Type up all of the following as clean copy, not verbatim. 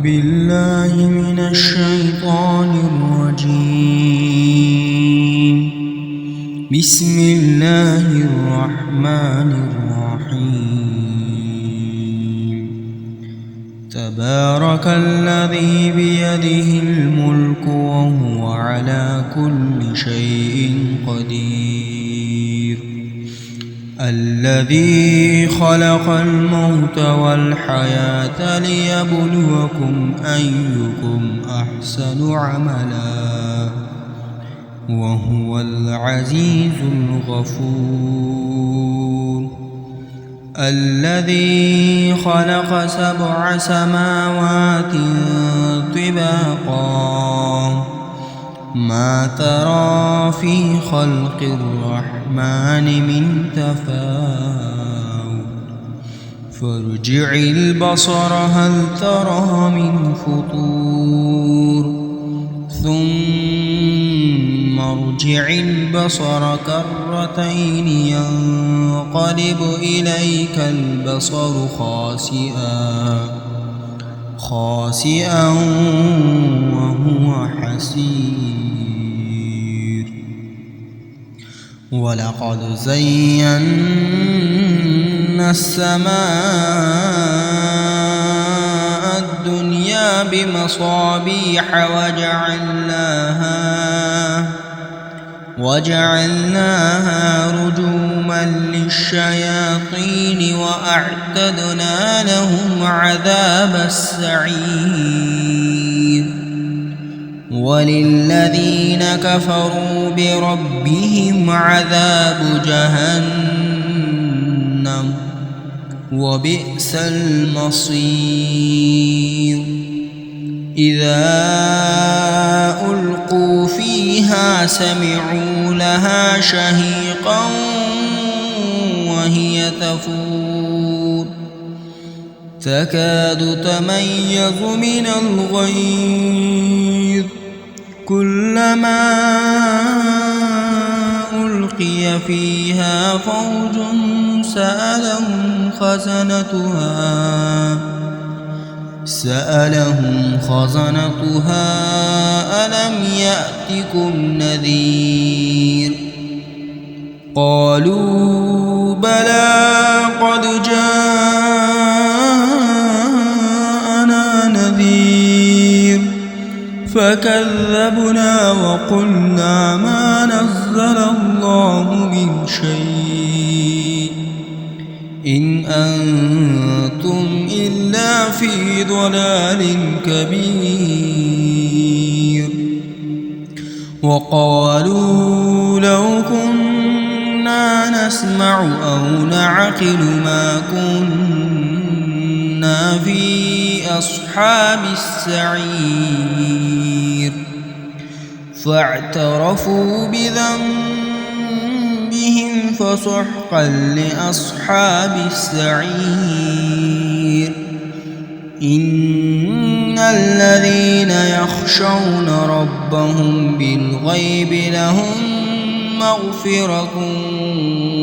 بالله من الشيطان الرجيم. بسم الله الرحمن الرحيم. تبارك الذي بيده الملك وهو على كل شيء قدير. الذي خلق الموت والحياة ليبلوكم أيكم أحسن عملا وهو العزيز الغفور. الذي خلق 7 سماوات طباقا ما ترى في خلق الرحمن من تفاوت فارجع البصر هل ترى من فطور ثم ارجع البصر كرتين ينقلب إليك البصر خاسئا وهو حسير. ولقد زينا السماء الدنيا بمصابيح وجعلناها رجوما للشياطين وأعتدنا لهم عذاب السعير. وللذين كفروا بربهم عذاب جهنم وبئس المصير. إذا ألقوا فيها سمعوا لها شهيقا وهي تفور تكاد تميز من الغيظ كلما ألقي فيها فوج سألهم خزنتها ألم يأتكم نذير. قالوا بلى قد جاءنا نذير فكذبنا وقلنا ما نزل الله من شيء إن أنتم إلا في ضلال كبير. وقالوا لو كنا نسمع أو نعقل ما كنا في أصحاب السعير. فاعترفوا بذنبهم فسحقا لأصحاب السعير. إن الذين يخشون ربهم بالغيب لهم مغفرة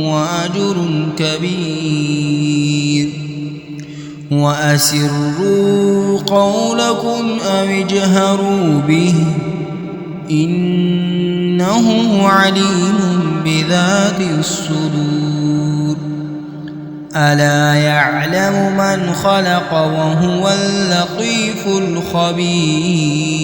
وأجر كبير. وأسروا قولكم أو اجهروا به إنه عليم بذات الصدور. ألا يعلم من خلق وهو اللطيف الخبير.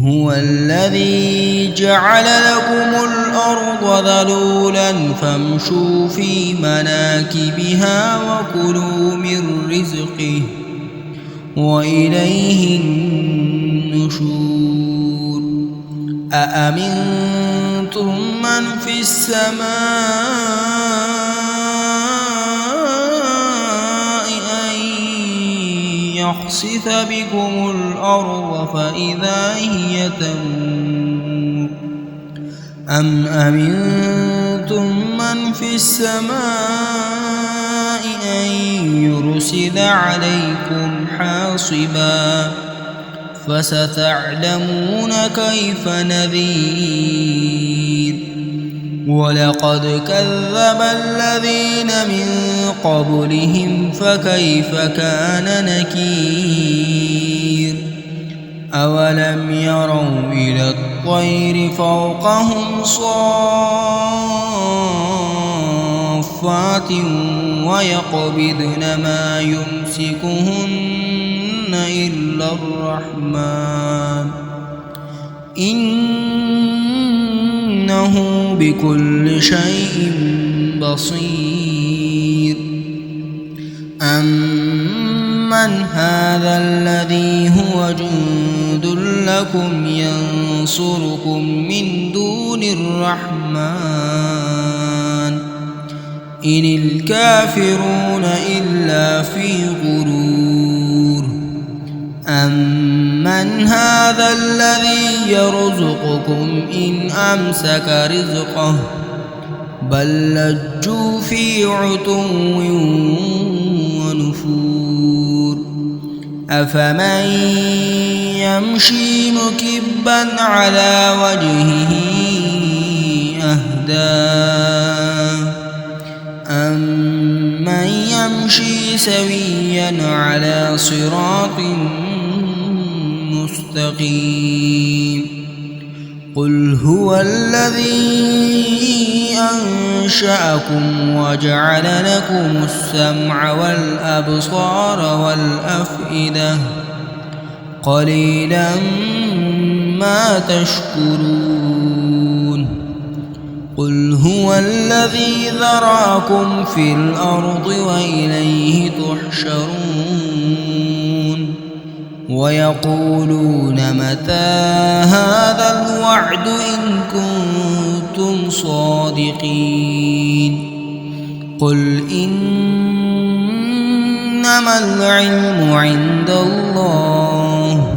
هو الذي جعل لكم الأرض ذلولا فامشوا في مناكبها وكلوا من رزقه وإليه النشور. أأمنتم من في السماء أن يخسف بكم الأرض فإذا هي تمور أم أمنتم من في السماء أن يرسل عليكم حاصبا فستعلمون كيف نذير. ولقد كذب الذين من قبلهم فكيف كان نكير أولم يروا إلى الطير فوقهم صافات ويقبضن ما يمسكهن إلا الرحمن إنه بكل شيء بصير أمن هذا الذي هو جند لكم ينصركم من دون الرحمن إن الكافرون إلا في غرور أمن هذا الذي يرزقكم إن أمسك رزقه بل لجوا في عتو ونفور أفمن يمشي مكبا على وجهه أهدى أمن يمشي سويا على صراط مستقيم قل هو الذي أنشأكم وجعل لكم السمع والأبصار والأفئدة قليلا ما تشكرون قل هو الذي ذراكم في الأرض وإليه تحشرون ويقولون متى هذا الوعد إن كنتم صادقين قل إنما العلم عند الله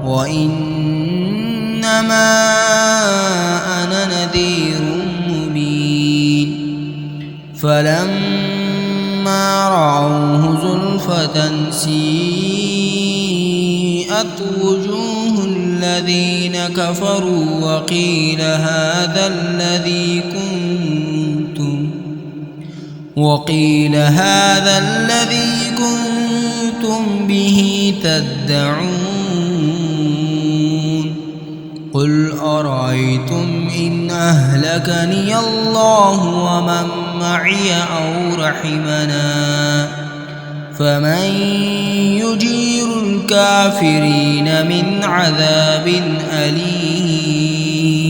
وإنما أنا نذير مبين فلما رأوه زلفة سيئت وجوه الذين كفروا وقيل هذا الذي كنتم به تدعون قل أرأيتم إن أهلكني الله ومن معي أو رحمنا فمن يجير الكافرين من عذاب أليم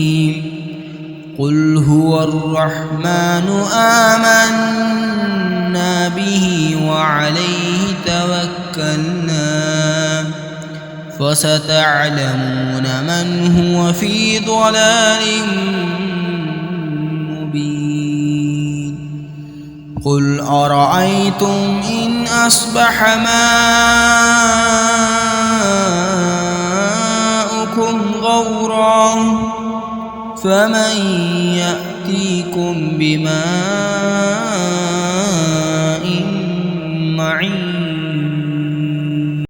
قل هو الرحمن آمنا به وعليه توكلنا فستعلمون من هو في ضلال مبين قل أرأيتم إن أصبح ماؤكم غورا فمن يأتيكم بماء